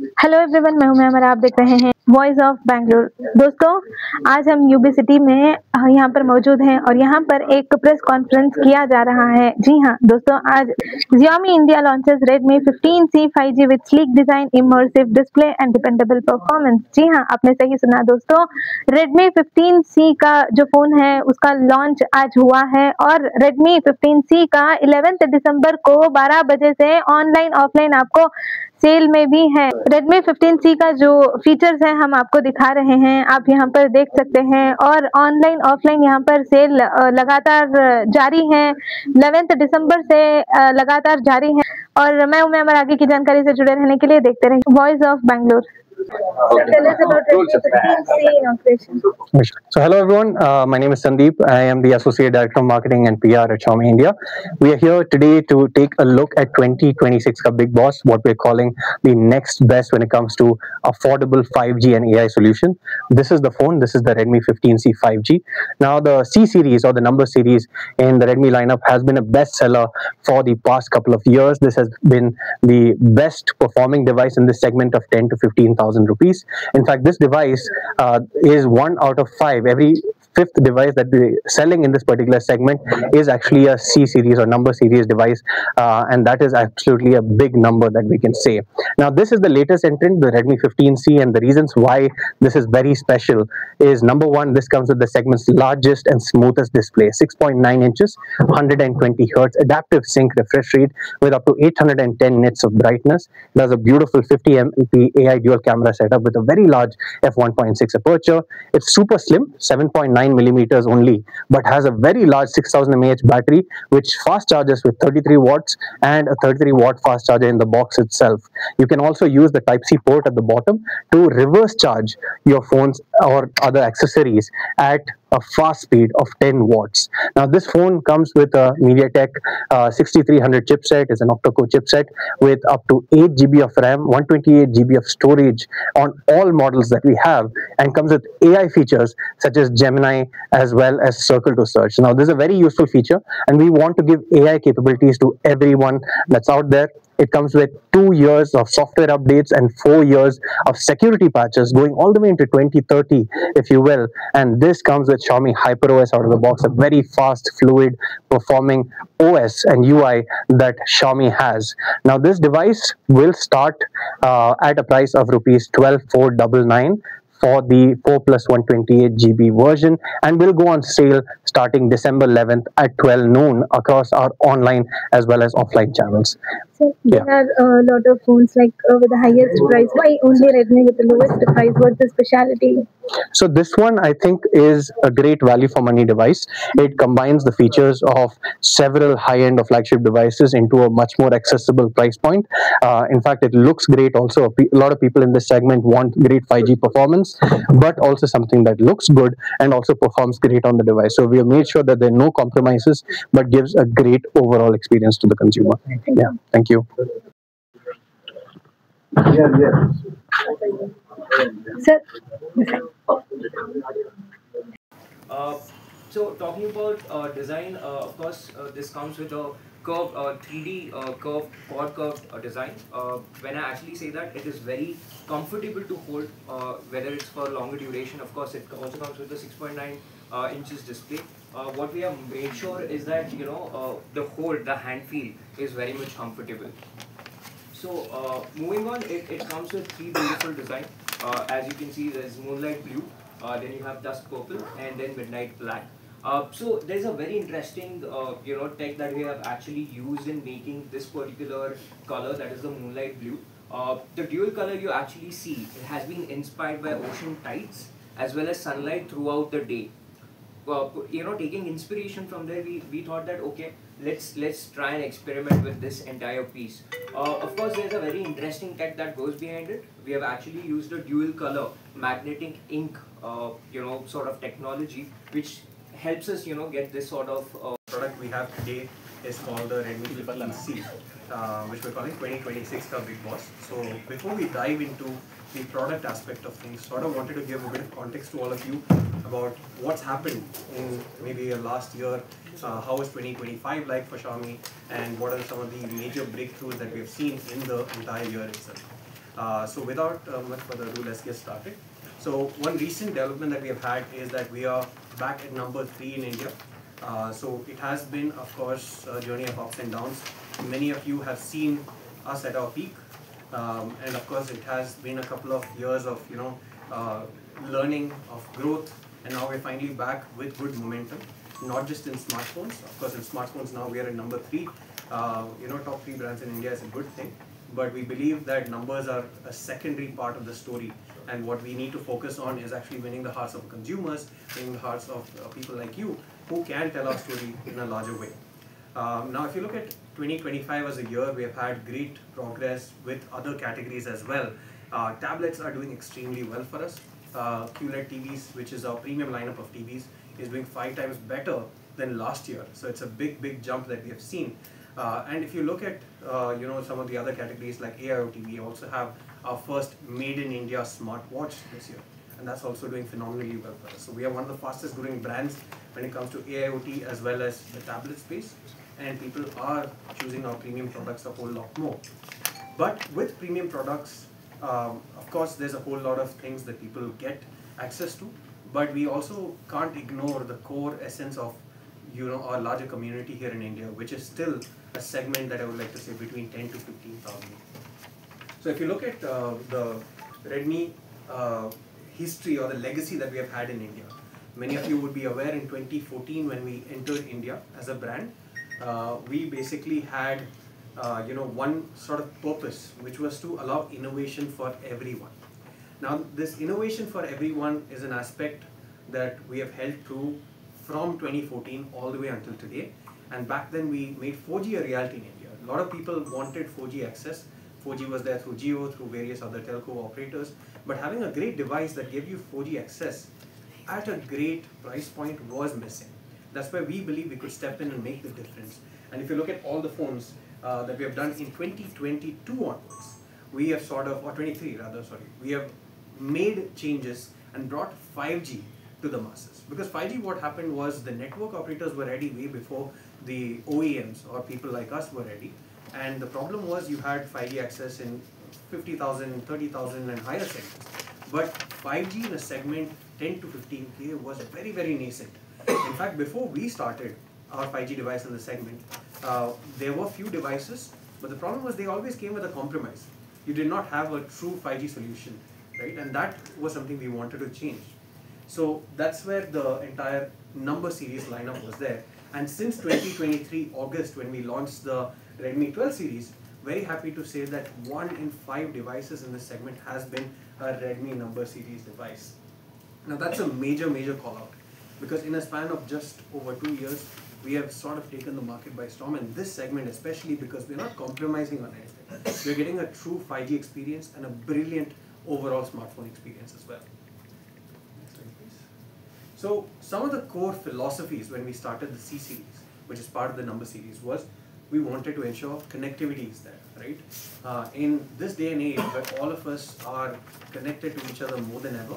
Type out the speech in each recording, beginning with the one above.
Hello everyone, मैं हूं ma'am और आप देख रहे हैं वॉइस ऑफ बैंगलोर। दोस्तों, आज हम यूबी सिटी में यहाँ पर मौजूद हैं और यहाँ पर एक प्रेस कॉन्फ्रेंस किया जा रहा है। जी हाँ दोस्तों, आज Xiomi India launches Redmi 15C 5G with sleek design, immersive display and dependable performance. जी हाँ, आपने सही सुना दोस्तों, Redmi 15C का जो फोन है उसका लॉन्च आज हुआ है और Redmi 15C का 11 दिसंबर को 12 बजे से ऑनलाइन ऑफलाइन आपको सेल में भी है। Redmi 15C का जो फीचर्स हैं हम आपको दिखा रहे हैं, आप यहाँ पर देख सकते हैं और ऑनलाइन ऑफलाइन यहाँ पर सेल लगातार जारी है। 11 दिसंबर से लगातार जारी है और मैं उम्मीद हमारे आगे की जानकारी से जुड़े रहने के लिए देखते रहिए voice of Bangalore. Tell us about Redmi 15C inauguration. So hello everyone, my name is Sandeep. I am the Associate Director of Marketing and PR at Xiomi India. We are here today to take a look at 2026 ka Big Boss, what we're calling the next best when it comes to affordable 5G and AI solution. This is the phone, this is the Redmi 15C 5G. Now the C series or the number series in the Redmi lineup has been a bestseller for the past couple of years. This has been the best performing device in this segment of 10 to 15,000 rupees. In fact, this device is 1 out of 5. Every fifth device that we're selling in this particular segment is actually a C series or number series device, and that is absolutely a big number that we can say. Now, this is the latest entrant, the Redmi 15C, and the reasons why this is very special is number one, this comes with the segment's largest and smoothest display, 6.9 inches, 120 hertz, adaptive sync refresh rate with up to 810 nits of brightness. Does a beautiful 50 MP AI dual camera setup with a very large f1.6 aperture. It's super slim, 7.9 millimeters only, but has a very large 6000 mAh battery, which fast charges with 33 watts and a 33-watt fast charger in the box itself. You can also use the Type-C port at the bottom to reverse charge your phones or other accessories at a fast speed of 10 watts. Now, this phone comes with a MediaTek 6300 chipset. It's an octa-core chipset with up to 8 GB of RAM, 128 GB of storage on all models that we have, and comes with AI features such as Gemini as well as Circle to Search. Now, this is a very useful feature, and we want to give AI capabilities to everyone that's out there. It comes with 2 years of software updates and 4 years of security patches going all the way into 2030, if you will. And this comes with Xiaomi HyperOS out of the box, a very fast, fluid, performing OS and UI that Xiaomi has. Now, this device will start at a price of rupees 12,499 for the 4 plus 128 GB version, and will go on sale starting December 11th at 12 noon across our online as well as offline channels. So there are a lot of phones like with the highest price. Why only Redmi with the lowest price? What's the specialty? So this one, I think, is a great value for money device. It combines the features of several high-end or flagship devices into a much more accessible price point. In fact, it looks great also. A lot of people in this segment want great 5G performance, but also something that looks good and also performs great on the device. So we have made sure that there are no compromises, but gives a great overall experience to the consumer. Yeah, thank you. Sir, so talking about design, of course, this comes with a curve, 3D curve, quad curve design. When I actually say that, it is very comfortable to hold, whether it's for longer duration. Of course, it also comes with a 6.9 inches display. What we have made sure is that the hold, the hand feel is very much comfortable. So moving on, it comes with three beautiful designs. As you can see, there's moonlight blue, then you have dusk purple, and then midnight black. So there's a very interesting tech that we have actually used in making this particular color, that is the moonlight blue. The dual color you actually see, it has been inspired by ocean tides as well as sunlight throughout the day. Taking inspiration from there, we thought that okay, let's try and experiment with this entire piece. Of course, there's a very interesting tech that goes behind it. We have actually used a dual color magnetic ink sort of technology, which helps us get this sort of product we have today is called the Redmi 15C, which we're calling 2026 ka Big Boss. So before we dive into the product aspect of things, sort of wanted to give a bit of context to all of you about what's happened in maybe last year, how is 2025 like for Xiaomi, and what are some of the major breakthroughs that we have seen in the entire year itself. So without much further ado, let's get started. So one recent development that we have had is that we are back at number 3 in India. So it has been, of course, a journey of ups and downs. Many of you have seen us at our peak, and of course it has been a couple of years of learning, of growth, and now we're finally back with good momentum. Not just in smartphones. Of course, in smartphones now we are at number 3. Top 3 brands in India is a good thing, but we believe that numbers are a secondary part of the story, and what we need to focus on is actually winning the hearts of consumers, winning the hearts of people like you who can tell our story in a larger way. Now, if you look at 2025 as a year, we have had great progress with other categories as well. Tablets are doing extremely well for us. QLED TVs, which is our premium lineup of TVs, is doing 5 times better than last year. So it's a big jump that we have seen. And if you look at some of the other categories like AIoT, we also have our first made in India smartwatch this year, and that's also doing phenomenally well for us. So we are one of the fastest growing brands when it comes to AIoT as well as the tablet space, and people are choosing our premium products a whole lot more. But with premium products, of course, there's a whole lot of things that people get access to, but we also can't ignore the core essence of our larger community here in India, which is still a segment that I would like to say between 10 to 15,000. So if you look at the REDMI history or the legacy that we have had in India, many of you would be aware in 2014 when we entered India as a brand, we basically had one sort of purpose, which was to allow innovation for everyone. Now, this innovation for everyone is an aspect that we have held true from 2014 all the way until today. And back then we made 4G a reality in India. A lot of people wanted 4G access. 4G was there through Jio, through various other telco operators. But having a great device that gave you 4G access at a great price point was missing. That's why we believe we could step in and make the difference. And if you look at all the phones that we have done in 2022 onwards, we have or 23 rather, we have made changes and brought 5G to the masses. Because 5G, what happened was the network operators were ready way before the OEMs or people like us were ready. And the problem was you had 5G access in 50,000, 30,000 and higher segments. But 5G in a segment 10 to 15K was very nascent. In fact, before we started our 5G device in the segment, there were few devices, but the problem was they always came with a compromise. You did not have a true 5G solution, right? And that was something we wanted to change. So that's where the entire number series lineup was there. And since 2023 August, when we launched the Redmi 12 series, very happy to say that 1 in 5 devices in this segment has been a Redmi number series device. Now that's a major call out, because in a span of just over 2 years, we have sort of taken the market by storm, and this segment especially because we're not compromising on anything. We're getting a true 5G experience and a brilliant overall smartphone experience as well. Next slide, please. So some of the core philosophies when we started the C series, which is part of the number series, was we wanted to ensure connectivity is there, right? In this day and age where all of us are connected to each other more than ever,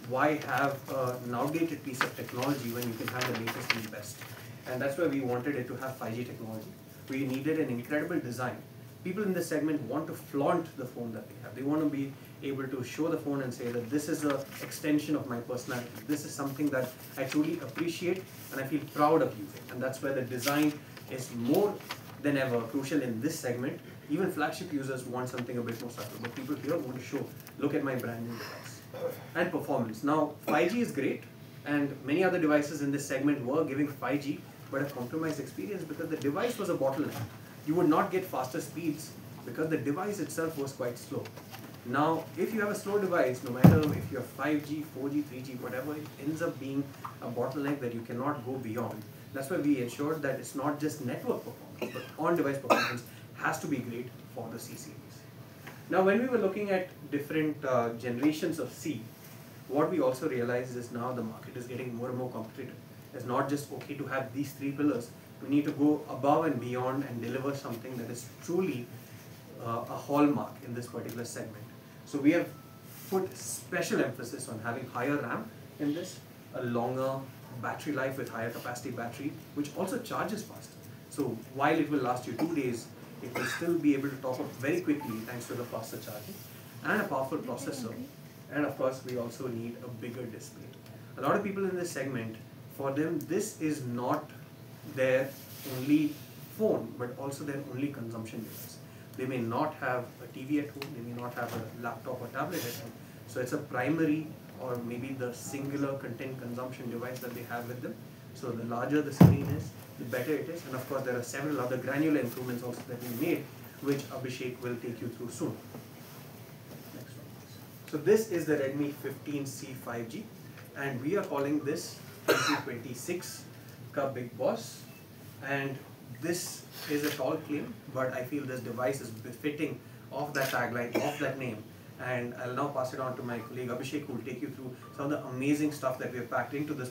why have an outdated piece of technology when you can have the latest and best? And that's why we wanted it to have 5G technology. We needed an incredible design. People in this segment want to flaunt the phone that they have. They want to be able to show the phone and say that this is an extension of my personality. This is something that I truly appreciate and I feel proud of using. And that's where the design is more than ever crucial in this segment. Even flagship users want something a bit more subtle, but people here want to show, look at my brand new device. And performance. Now, 5G is great, and many other devices in this segment were giving 5G, but a compromised experience because the device was a bottleneck. You would not get faster speeds because the device itself was quite slow. Now, if you have a slow device, no matter if you have 5G, 4G, 3G, whatever, it ends up being a bottleneck that you cannot go beyond. That's why we ensured that it's not just network performance, but on-device performance has to be great for the C series. Now, when we were looking at different generations of C, what we also realized is now the market is getting more and more competitive. It's not just okay to have these 3 pillars. We need to go above and beyond and deliver something that is truly a hallmark in this particular segment. So we have put special emphasis on having higher RAM in this, a longer battery life with higher capacity battery, which also charges faster. So while it will last you 2 days, it will still be able to top up very quickly thanks to the faster charging. and a powerful processor, and of course we also need a bigger display. A lot of people in this segment, for them this is not their only phone, but also their only consumption device. They may not have a TV at home, they may not have a laptop or tablet at home, so it's a primary or maybe the singular content consumption device that they have with them. So the larger the screen is, the better it is, and of course there are several other granular improvements also that we made, which Abhishek will take you through soon. Next one, please. So this is the Redmi 15C 5G, and we are calling this 2026 ka Big Boss, and this is a tall claim, but I feel this device is befitting of that tagline, of that name. And I'll now pass it on to my colleague Abhishek, who will take you through some of the amazing stuff that we have packed into this